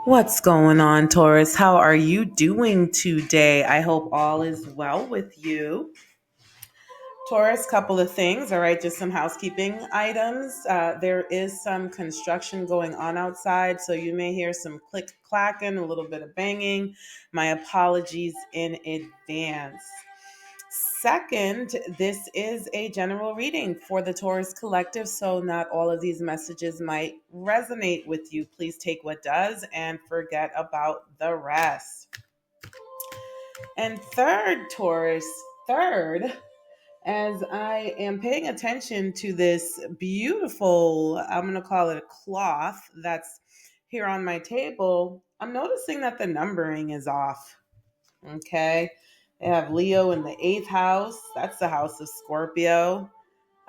What's going on, Taurus? How are you doing today? I hope all is well with you. Taurus, couple of things, all right, just some housekeeping items. There is some construction going on outside, so you may hear some click clacking, a little bit of banging. My apologies in advance. Second, this is a general reading for the Taurus Collective, so not all of these messages might resonate with you. Please take what does and forget about the rest. And third, Taurus, third, as I am paying attention to this beautiful, I'm going to call it a cloth that's here on my table, I'm noticing that the numbering is off. Okay. They have Leo in the eighth house. That's the house of Scorpio.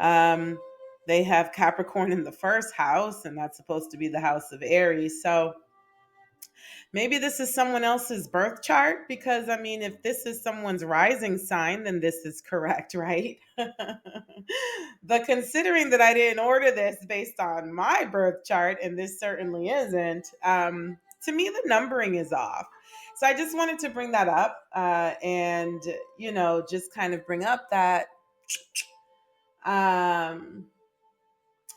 Um, they have Capricorn in the first house, and that's supposed to be the house of Aries. So maybe this is someone else's birth chart because, I mean, if this is someone's rising sign, then this is correct, right? But considering that I didn't order this based on my birth chart, and this certainly isn't, to me, the numbering is off. So I just wanted to bring that up and, just kind of bring up that um,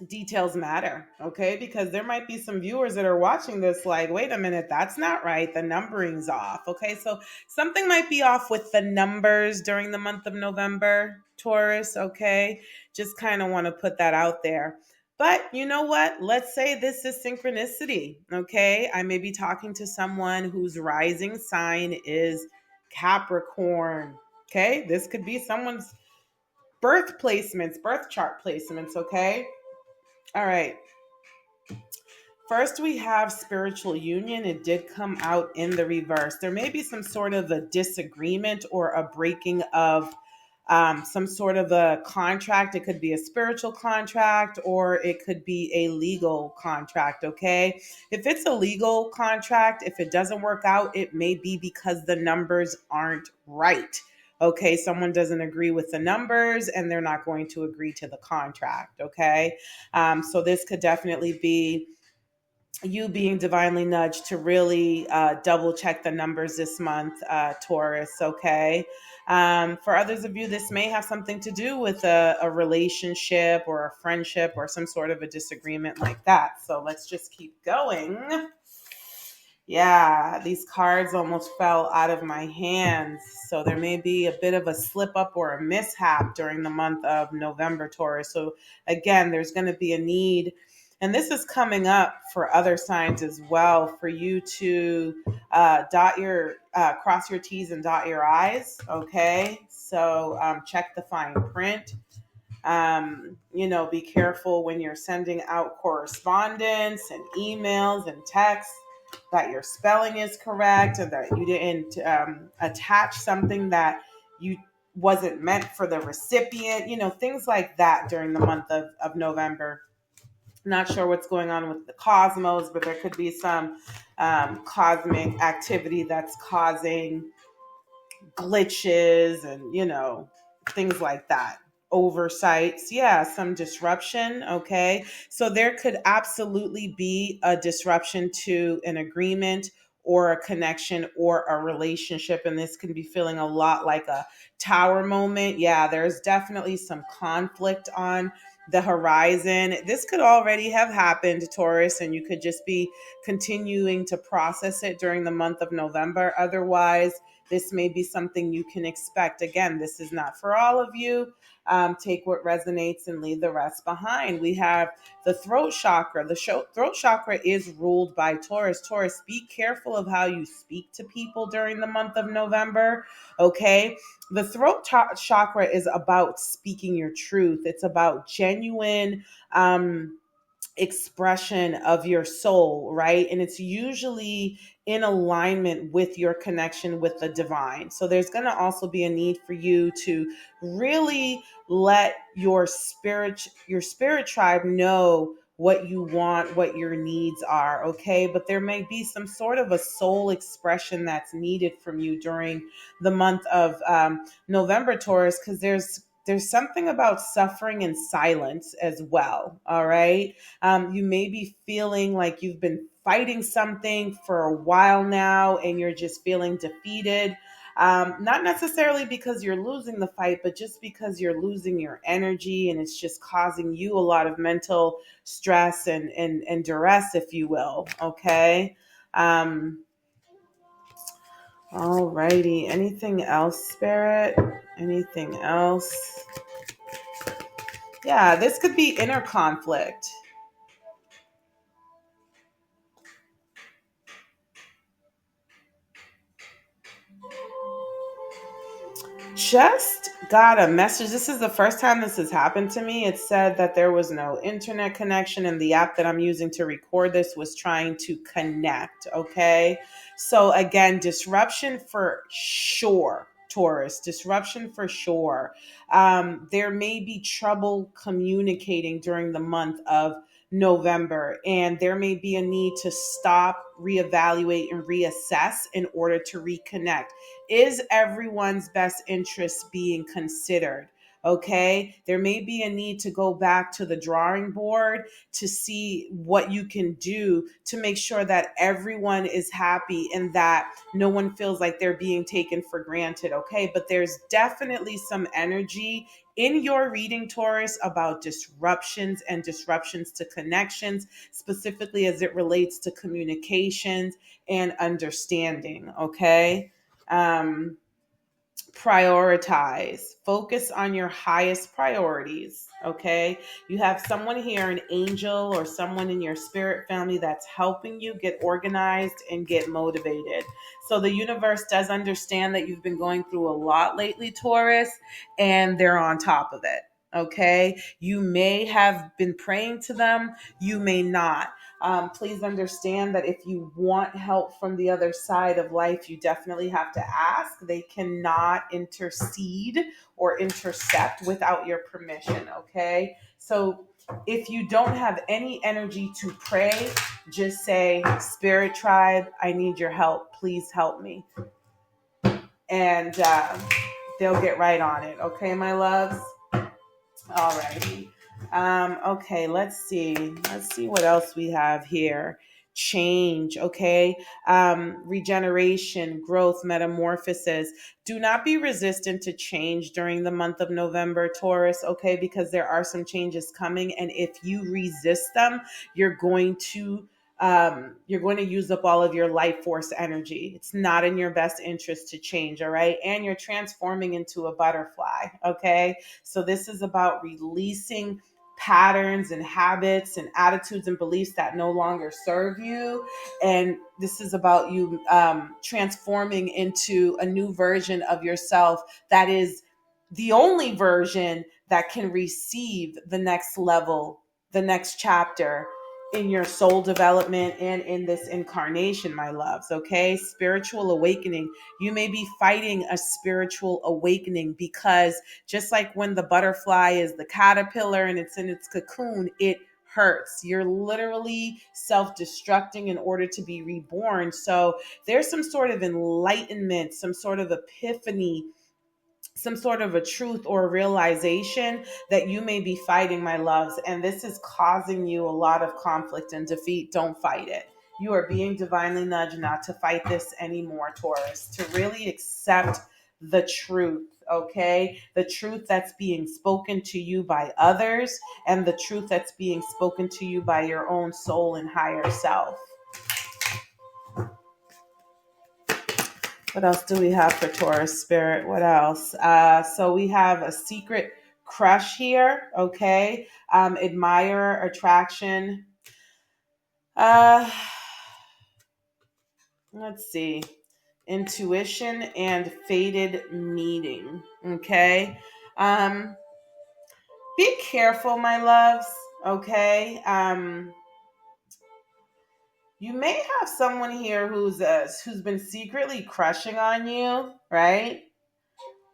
details matter, okay? Because there might be some viewers that are watching this like, wait a minute, that's not right. The numbering's off, okay? So something might be off with the numbers during the month of November, Taurus, okay? Just kind of want to put that out there. But you know what? Let's say this is synchronicity, okay? I may be talking to someone whose rising sign is Capricorn, okay? This could be someone's birth chart placements, okay? All right. First, we have spiritual union. It did come out in the reverse. There may be some sort of a disagreement or a breaking of some sort of a contract. It could be a spiritual contract or it could be a legal contract. Okay. If it's a legal contract, if it doesn't work out, it may be because the numbers aren't right. Okay. Someone doesn't agree with the numbers and they're not going to agree to the contract. Okay. So this could definitely be you being divinely nudged to really double check the numbers this month, Taurus, okay? For others of you, this may have something to do with a relationship or a friendship or some sort of a disagreement like that. So let's just keep going. Yeah, these cards almost fell out of my hands. So there may be a bit of a slip up or a mishap during the month of November, Taurus. So again, there's going to be a need, and this is coming up for other signs as well, for you to cross your T's and dot your I's. Okay, so check the fine print. Be careful when you're sending out correspondence and emails and texts that your spelling is correct and that you didn't attach something that you wasn't meant for the recipient, things like that during the month of November. Not sure what's going on with the cosmos, but there could be some cosmic activity that's causing glitches and, things like that. Oversights, yeah, some disruption, okay? So there could absolutely be a disruption to an agreement or a connection or a relationship, and this can be feeling a lot like a tower moment. Yeah, there's definitely some conflict on the horizon. This could already have happened, Taurus, and you could just be continuing to process it during the month of November. Otherwise, this may be something you can expect. Again, this is not for all of you. Take what resonates and leave the rest behind. We have the throat chakra. The throat chakra is ruled by Taurus. Taurus, be careful of how you speak to people during the month of November. Okay. The throat chakra is about speaking your truth. It's about genuine, expression of your soul, right? And it's usually in alignment with your connection with the divine. So there's going to also be a need for you to really let your spirit tribe know what you want, what your needs are, okay? But there may be some sort of a soul expression that's needed from you during the month of November, Taurus, because there's something about suffering in silence as well. All right. You may be feeling like you've been fighting something for a while now and you're just feeling defeated. Not necessarily because you're losing the fight, but just because you're losing your energy and it's just causing you a lot of mental stress and duress, if you will. Okay. Alrighty. Anything else, Spirit? Anything else? Yeah, this could be inner conflict. Just got a message. This is the first time this has happened to me. It said that there was no internet connection and the app that I'm using to record this was trying to connect. Okay. So, again, disruption for sure. Taurus, disruption for sure. There may be trouble communicating during the month of November, and there may be a need to stop, reevaluate, and reassess in order to reconnect. Is everyone's best interest being considered? Okay, there may be a need to go back to the drawing board to see what you can do to make sure that everyone is happy and that no one feels like they're being taken for granted. Okay, but there's definitely some energy in your reading, Taurus, about disruptions and disruptions to connections, specifically as it relates to communications and understanding. Okay. um, Prioritize, focus on your highest priorities. Okay, you have someone here, an angel or someone in your spirit family, that's helping you get organized and get motivated. So the universe does understand that you've been going through a lot lately, Taurus, and they're on top of it. Okay, you may have been praying to them, you may not. Please understand that if you want help from the other side of life, you definitely have to ask. They cannot intercede or intercept without your permission, okay? So if you don't have any energy to pray, just say, Spirit Tribe, I need your help. Please help me. And they'll get right on it, okay, my loves? Alrighty. Okay, let's see. Let's see what else we have here. Change, okay? Regeneration, growth, metamorphosis. Do not be resistant to change during the month of November, Taurus, okay? Because there are some changes coming, and if you resist them, you're going to you're going to use up all of your life force energy. It's not in your best interest to change, all right? And you're transforming into a butterfly, okay? So this is about releasing patterns and habits and attitudes and beliefs that no longer serve you. And this is about you transforming into a new version of yourself that is the only version that can receive the next level, the next chapter in your soul development and in this incarnation, my loves. Okay, spiritual awakening. You may be fighting a spiritual awakening because just like when the butterfly is the caterpillar and it's in its cocoon, it hurts. You're literally self destructing in order to be reborn. So there's some sort of enlightenment, some sort of epiphany, some sort of a truth or a realization that you may be fighting, my loves, and this is causing you a lot of conflict and defeat. Don't fight it. You are being divinely nudged not to fight this anymore, Taurus, to really accept the truth, okay? The truth that's being spoken to you by others and the truth that's being spoken to you by your own soul and higher self. What else do we have for Taurus Spirit? What else? So we have a secret crush here, okay? Admire, attraction. Uh, let's see. Intuition and fated meeting, okay? Um, be careful, my loves, okay? You may have someone here who's been secretly crushing on you, right?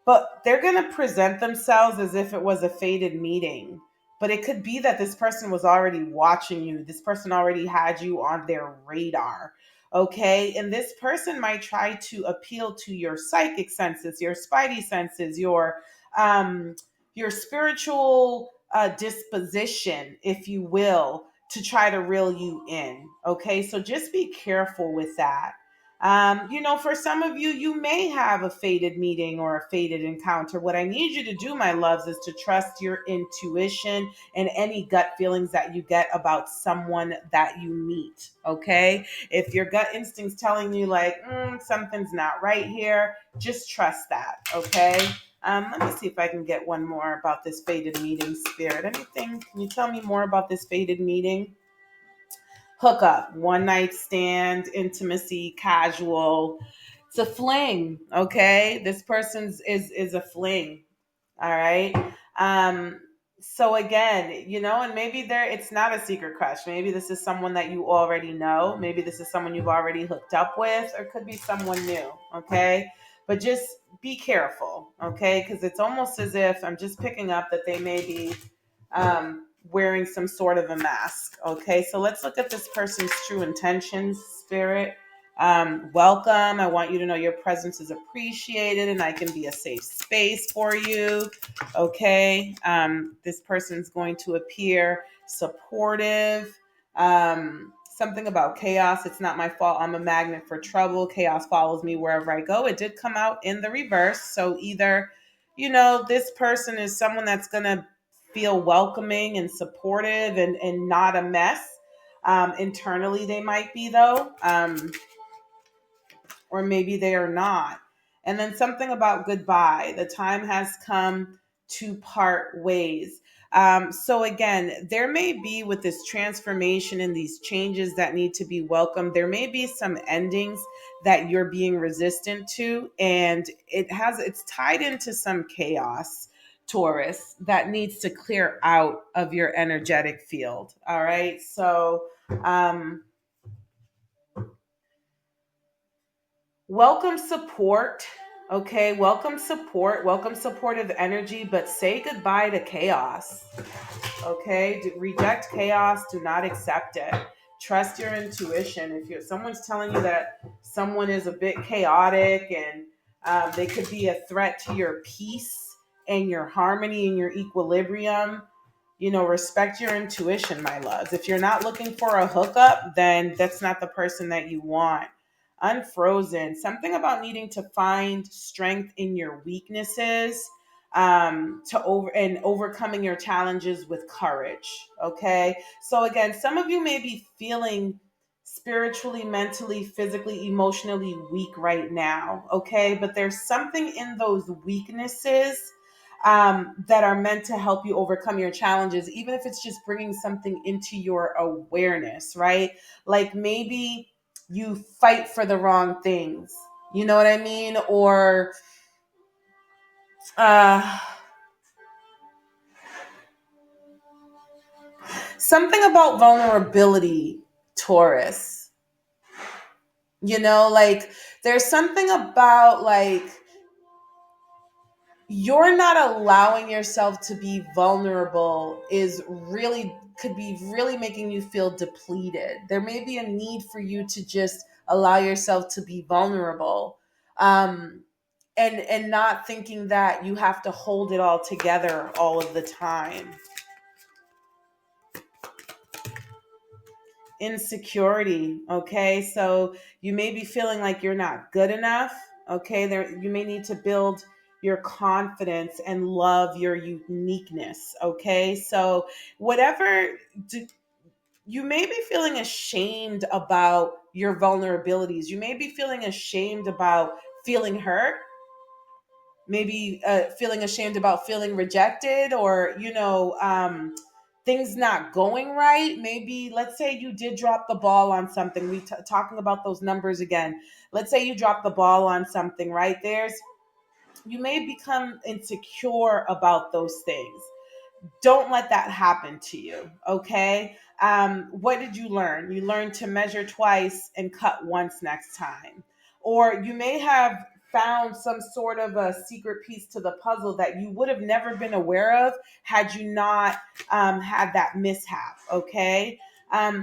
But they're going to present themselves as if it was a fated meeting. but it could be that this person was already watching you. This person already had you on their radar. Okay. And this person might try to appeal to your psychic senses, your spidey senses, um, your spiritual disposition, if you will, to try to reel you in. Okay. So just be careful with that. For some of you, you may have a fated meeting or a fated encounter. What I need you to do, my loves, is to trust your intuition and any gut feelings that you get about someone that you meet. Okay. If your gut instinct's telling you, like, something's not right here, just trust that. Okay. Let me see if I can get one more about this fated meeting, spirit. Anything? Can you tell me more about this fated meeting? Hookup, one night stand, intimacy, casual. It's a fling, okay? This person's is a fling, all right? Um so again, and maybe it's not a secret crush. Maybe this is someone that you already know. Maybe this is someone you've already hooked up with, or it could be someone new, okay? But just be careful, okay? Because it's almost as if I'm just picking up that they may be wearing some sort of a mask. Okay, so let's look at this person's true intentions, spirit. Welcome. I want you to know your presence is appreciated and I can be a safe space for you. Okay, this person's going to appear supportive. Something about chaos. It's not my fault. I'm a magnet for trouble. Chaos follows me wherever I go. It did come out in the reverse. So either, this person is someone that's going to feel welcoming and supportive and not a mess. Internally, they might be, though, or maybe they are not. And then something about goodbye. The time has come to part ways. So again, there may be, with this transformation and these changes that need to be welcomed, there may be some endings that you're being resistant to, and it's tied into some chaos, Taurus, that needs to clear out of your energetic field. All right. So welcome support. Okay, welcome supportive energy, but say goodbye to chaos. Okay, reject chaos, do not accept it. Trust your intuition. If someone's telling you that someone is a bit chaotic and they could be a threat to your peace and your harmony and your equilibrium, respect your intuition, my loves. If you're not looking for a hookup, then that's not the person that you want. Unfrozen, something about needing to find strength in your weaknesses, overcoming your challenges with courage. Okay, so again, some of you may be feeling spiritually, mentally, physically, emotionally weak right now. Okay, but there's something in those weaknesses that are meant to help you overcome your challenges, even if it's just bringing something into your awareness, right? Like maybe you fight for the wrong things. You know what I mean? Or uh, something about vulnerability, Taurus. Like there's something about, like, you're not allowing yourself to be vulnerable could be really making you feel depleted. There may be a need for you to just allow yourself to be vulnerable. And not thinking that you have to hold it all together all of the time. Insecurity, okay? So you may be feeling like you're not good enough, okay? You may need to build your confidence and love your uniqueness, okay? So whatever you may be feeling ashamed about your vulnerabilities. You may be feeling ashamed about feeling hurt, maybe feeling ashamed about feeling rejected, or things not going right. Maybe, let's say you did drop the ball on something. Talking about those numbers again. Let's say you dropped the ball on something, right? You may become insecure about those things. Don't let that happen to you. Okay. What did you learn? You learned to measure twice and cut once next time. Or you may have found some sort of a secret piece to the puzzle that you would have never been aware of had you not had that mishap. Okay.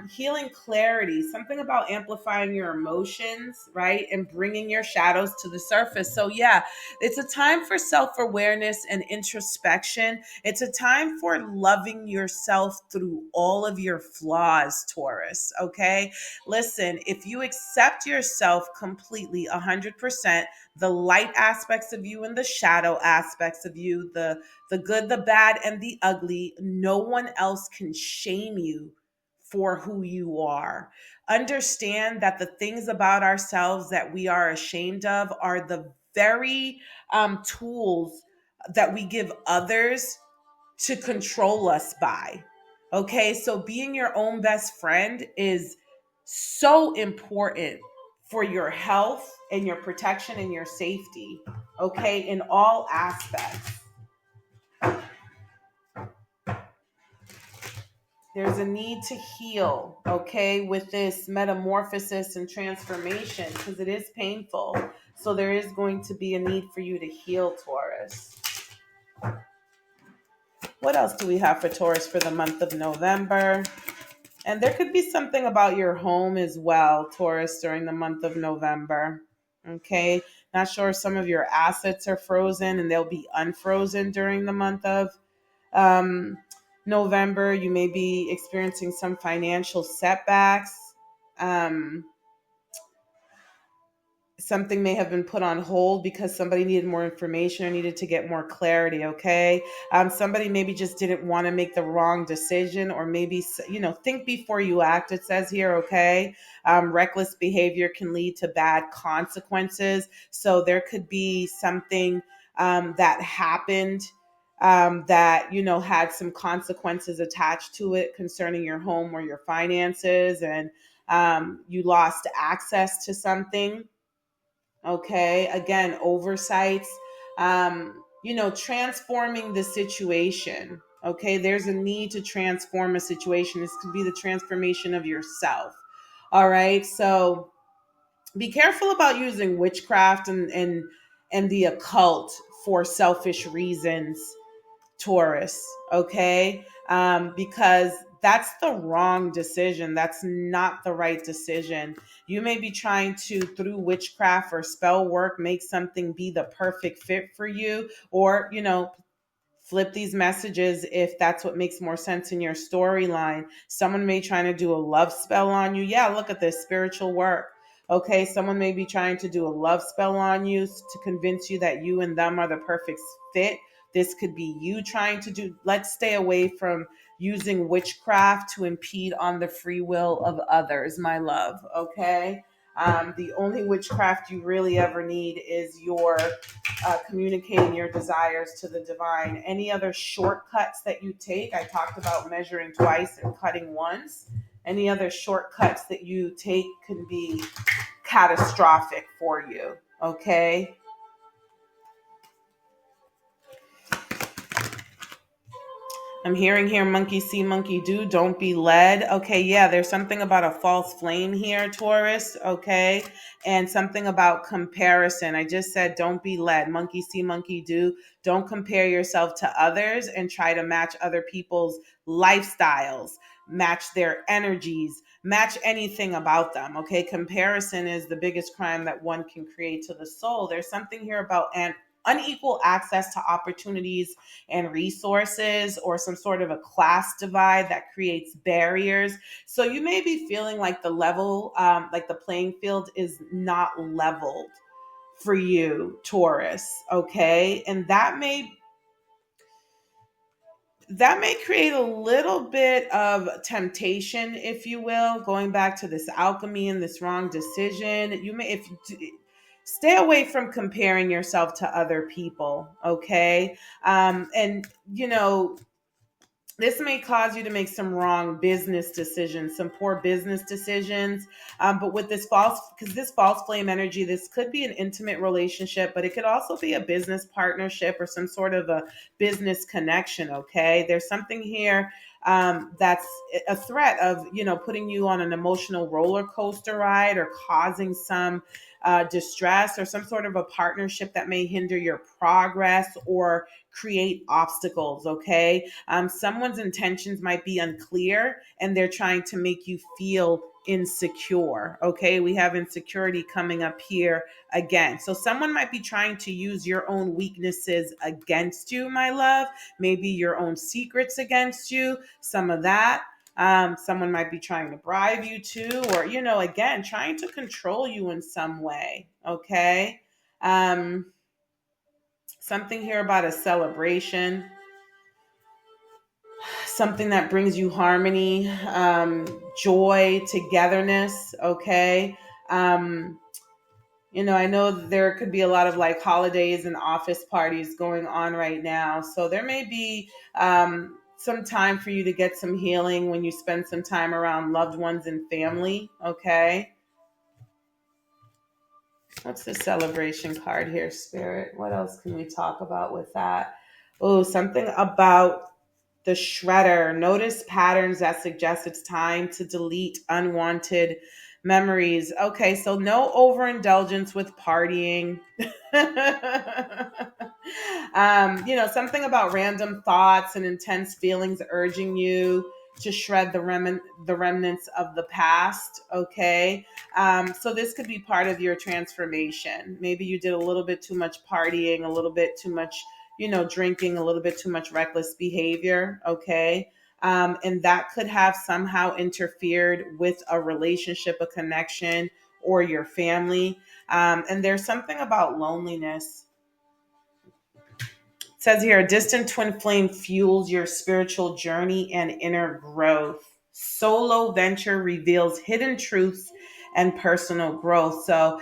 Healing clarity, something about amplifying your emotions, right? And bringing your shadows to the surface. So, yeah, it's a time for self awareness and introspection. It's a time for loving yourself through all of your flaws, Taurus. Okay. Listen, if you accept yourself completely, 100%, the light aspects of you and the shadow aspects of you, the good, the bad, and the ugly, no one else can shame you for who you are. Understand that the things about ourselves that we are ashamed of are the very tools that we give others to control us by. Okay, so being your own best friend is so important for your health and your protection and your safety, okay, in all aspects. There's a need to heal, okay, with this metamorphosis and transformation because it is painful. So there is going to be a need for you to heal, Taurus. What else do we have for Taurus for the month of November? And there could be something about your home as well, Taurus, during the month of November. Okay. Not sure if some of your assets are frozen and they'll be unfrozen during the month of um, November. You may be experiencing some financial setbacks. Um, Something may have been put on hold because somebody needed more information or needed to get more clarity. Okay. Somebody maybe just didn't want to make the wrong decision, or maybe, think before you act, it says here. Okay. Reckless behavior can lead to bad consequences. So there could be something that happened that, had some consequences attached to it concerning your home or your finances, and you lost access to something. Okay, again, oversights, transforming the situation. Okay, there's a need to transform a situation. This could be the transformation of yourself. All right, so be careful about using witchcraft and the occult for selfish reasons, Taurus, okay? Because that's the wrong decision. That's not the right decision. You may be trying to, through witchcraft or spell work, make something be the perfect fit for you, or, flip these messages if that's what makes more sense in your storyline. Someone may try to do a love spell on you. Yeah, look at this spiritual work. Okay, someone may be trying to do a love spell on you to convince you that you and them are the perfect fit. This could be you trying to do. Let's stay away from using witchcraft to impede on the free will of others, my love. Okay. The only witchcraft you really ever need is your communicating your desires to the divine. Any other shortcuts that you take, I talked about measuring twice and cutting once. Any other shortcuts that you take can be catastrophic for you. Okay. I'm hearing here, monkey see, monkey do, don't be led. Okay, yeah, there's something about a false flame here, Taurus. Okay, and something about comparison. I just said, don't be led. Monkey see, monkey do. Don't compare yourself to others and try to match other people's lifestyles, match their energies, match anything about them. Okay, comparison is the biggest crime that one can create to the soul. There's something here about an unequal access to opportunities and resources, or some sort of a class divide that creates barriers. So you may be feeling like the level, like the playing field is not leveled for you, Taurus. Okay. And that may create a little bit of temptation, if you will, going back to this alchemy and this wrong decision. You may, if you stay away from comparing yourself to other people. Okay. And, this may cause you to make some wrong business decisions, some poor business decisions. But with because this false flame energy, this could be an intimate relationship, but it could also be a business partnership or some sort of a business connection. Okay. There's something here that's a threat of, putting you on an emotional roller coaster ride or causing some distress, or some sort of a partnership that may hinder your progress or create obstacles. Okay. Someone's intentions might be unclear and they're trying to make you feel insecure. Okay. We have insecurity coming up here again. So someone might be trying to use your own weaknesses against you, my love, maybe your own secrets against you, some of that. Someone might be trying to bribe you too, or, again, trying to control you in some way. Okay. Um, Something here about a celebration, something that brings you harmony, joy, togetherness. Okay. Um, I know there could be a lot of like holidays and office parties going on right now. So there may be some time for you to get some healing when you spend some time around loved ones and family. Okay. What's the celebration card here, Spirit? What else can we talk about with that? Oh, something about the shredder. Notice patterns that suggest it's time to delete unwanted memories. Okay, so no overindulgence with partying. Something about random thoughts and intense feelings urging you to shred the remnants of the past. Okay. So this could be part of your transformation. Maybe you did a little bit too much partying, a little bit too much, drinking, a little bit too much reckless behavior. Okay. And that could have somehow interfered with a relationship, a connection, or your family. And there's something about loneliness. It says here, a distant twin flame fuels your spiritual journey and inner growth. Solo venture reveals hidden truths and personal growth. So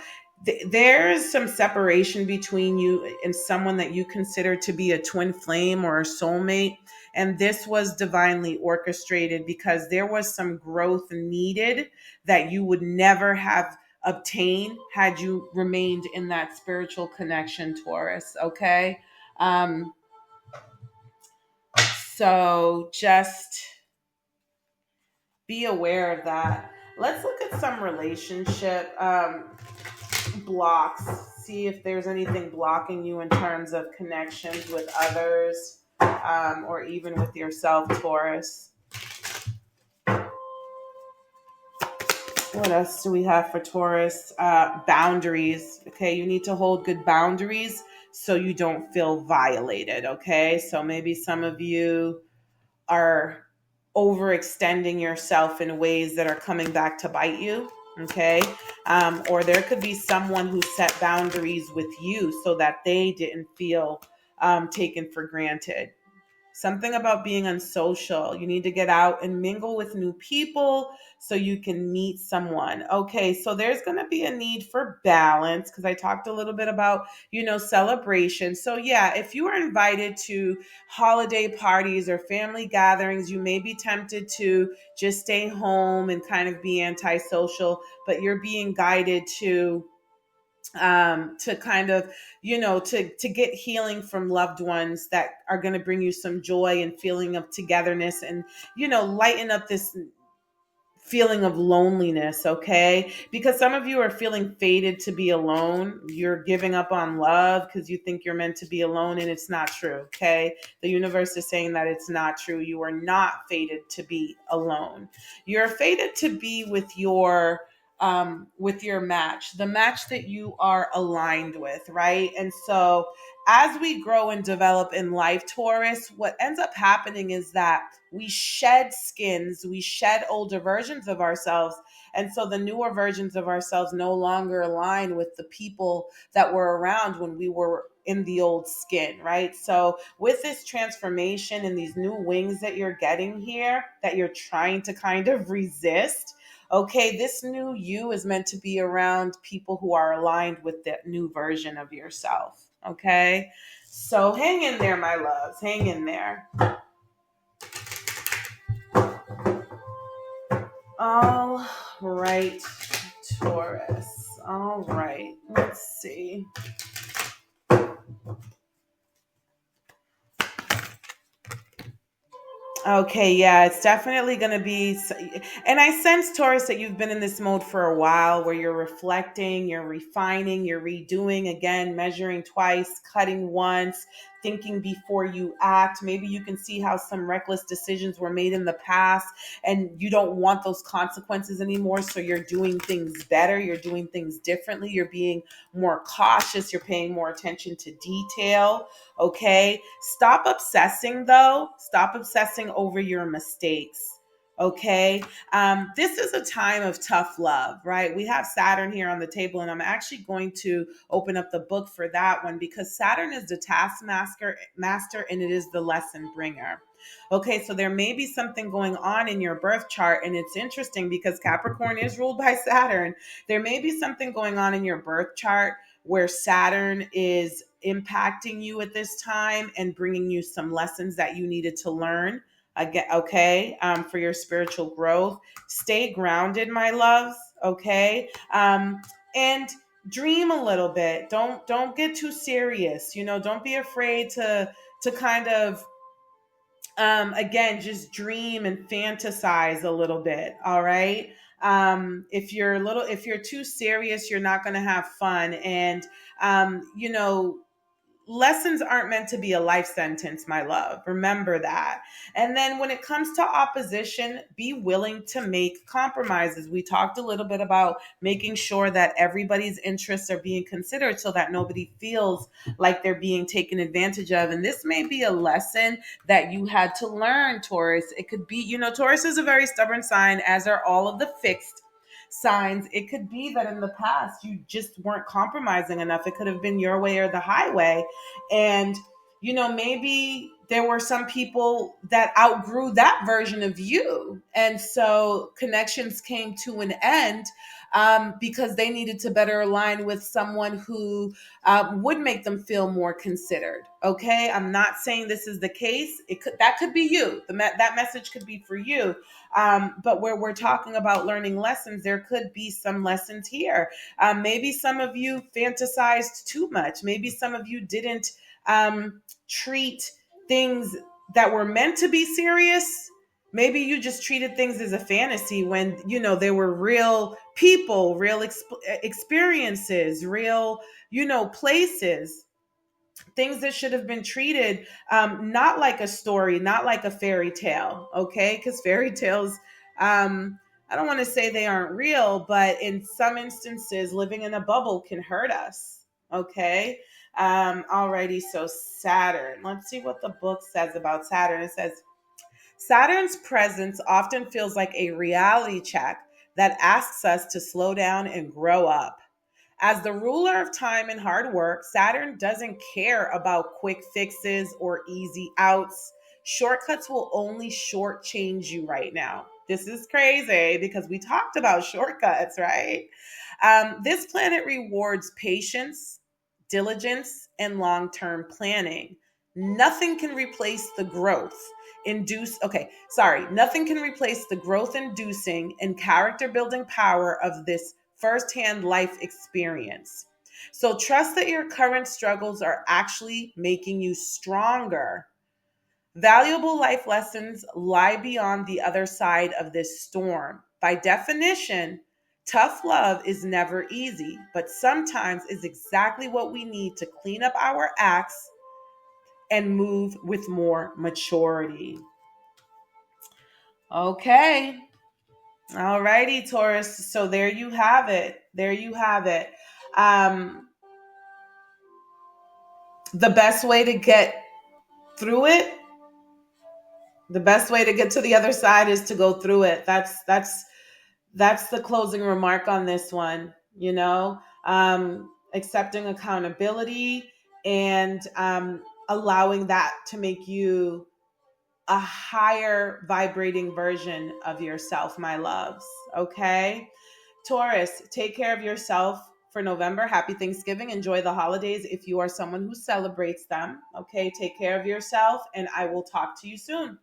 there's some separation between you and someone that you consider to be a twin flame or a soulmate. And this was divinely orchestrated because there was some growth needed that you would never have obtained had you remained in that spiritual connection, Taurus. Okay. Um, so just be aware of that. Let's look at some relationship blocks. See if there's anything blocking you in terms of connections with others, or even with yourself, Taurus. What else do we have for Taurus? Boundaries. Okay, you need to hold good boundaries so you don't feel violated. Okay, so maybe some of you are overextending yourself in ways that are coming back to bite you. Okay. Or there could be someone who set boundaries with you so that they didn't feel taken for granted. Something about being unsocial. You need to get out and mingle with new people so you can meet someone. Okay, so there's going to be a need for balance because I talked a little bit about, celebration. So, yeah, if you are invited to holiday parties or family gatherings, you may be tempted to just stay home and kind of be antisocial, but you're being guided to kind of, to get healing from loved ones that are going to bring you some joy and feeling of togetherness and, lighten up this feeling of loneliness. Okay. Because some of you are feeling fated to be alone. You're giving up on love because you think you're meant to be alone, and it's not true. Okay. The universe is saying that it's not true. You are not fated to be alone. You're fated to be with your match, the match that you are aligned with, right? And so as we grow and develop in life, Taurus, what ends up happening is that we shed skins, we shed older versions of ourselves. And so the newer versions of ourselves no longer align with the people that were around when we were in the old skin, right? So with this transformation and these new wings that you're getting here, that you're trying to kind of resist, okay, this new you is meant to be around people who are aligned with that new version of yourself. Okay. So hang in there, my loves. Hang in there. All right, Taurus. All right. Let's see. Okay, yeah, it's definitely going to be. And I sense, Taurus, that you've been in this mode for a while where you're reflecting, you're refining, you're redoing again, measuring twice, cutting once, thinking before you act. Maybe you can see how some reckless decisions were made in the past and you don't want those consequences anymore. So you're doing things better, you're doing things differently, you're being more cautious, you're paying more attention to detail. Okay. Stop obsessing, though. Stop obsessing over your mistakes. Okay. This is a time of tough love, right? We have Saturn here on the table, and I'm actually going to open up the book for that one because Saturn is the master and it is the lesson bringer. Okay, so there may be something going on in your birth chart, and it's interesting because Capricorn is ruled by Saturn. There may be something going on in your birth chart where Saturn is impacting you at this time and bringing you some lessons that you needed to learn. Again, okay, for your spiritual growth. Stay grounded, my loves. Okay, and dream a little bit. Don't get too serious. Don't be afraid to kind of again, just dream and fantasize a little bit. All right. If you're too serious, you're not going to have fun. And you know, lessons aren't meant to be a life sentence, my love. Remember that. And then when it comes to opposition, be willing to make compromises. We talked a little bit about making sure that everybody's interests are being considered so that nobody feels like they're being taken advantage of. And this may be a lesson that you had to learn, Taurus. It could be, Taurus is a very stubborn sign, as are all of the fixed signs. It could be that in the past you just weren't compromising enough. It could have been your way or the highway. And, maybe there were some people that outgrew that version of you. And so connections came to an end because they needed to better align with someone who would make them feel more considered. Okay. I'm not saying this is the case. That could be you. That message could be for you. But where we're talking about learning lessons, there could be some lessons here. Maybe some of you fantasized too much. Maybe some of you didn't treat things that were meant to be serious. Maybe you just treated things as a fantasy when, they were real people, real experiences, real, places, things that should have been treated not like a story, not like a fairy tale. Okay, because fairy tales, I don't want to say they aren't real, but in some instances living in a bubble can hurt us. Okay. Alrighty, so Saturn, let's see what the book says about Saturn. It says Saturn's presence often feels like a reality check that asks us to slow down and grow up. As the ruler of time and hard work, Saturn doesn't care about quick fixes or easy outs. Shortcuts will only shortchange you right now. This is crazy because we talked about shortcuts, right? This planet rewards patience, diligence, and long term planning. Nothing can replace the growth nothing can replace the growth inducing and character building power of this firsthand life experience. So trust that your current struggles are actually making you stronger. Valuable life lessons lie beyond the other side of this storm. By definition, tough love is never easy, but sometimes is exactly what we need to clean up our acts and move with more maturity. Okay. All righty, Taurus. So there you have it. There you have it. Um, the best way to get through it, the best way to get to the other side is to go through it. That's the closing remark on this one. Accepting accountability and allowing that to make you a higher vibrating version of yourself, my loves. Okay. Taurus, take care of yourself for November. Happy Thanksgiving. Enjoy the holidays if you are someone who celebrates them. Okay. Take care of yourself, and I will talk to you soon.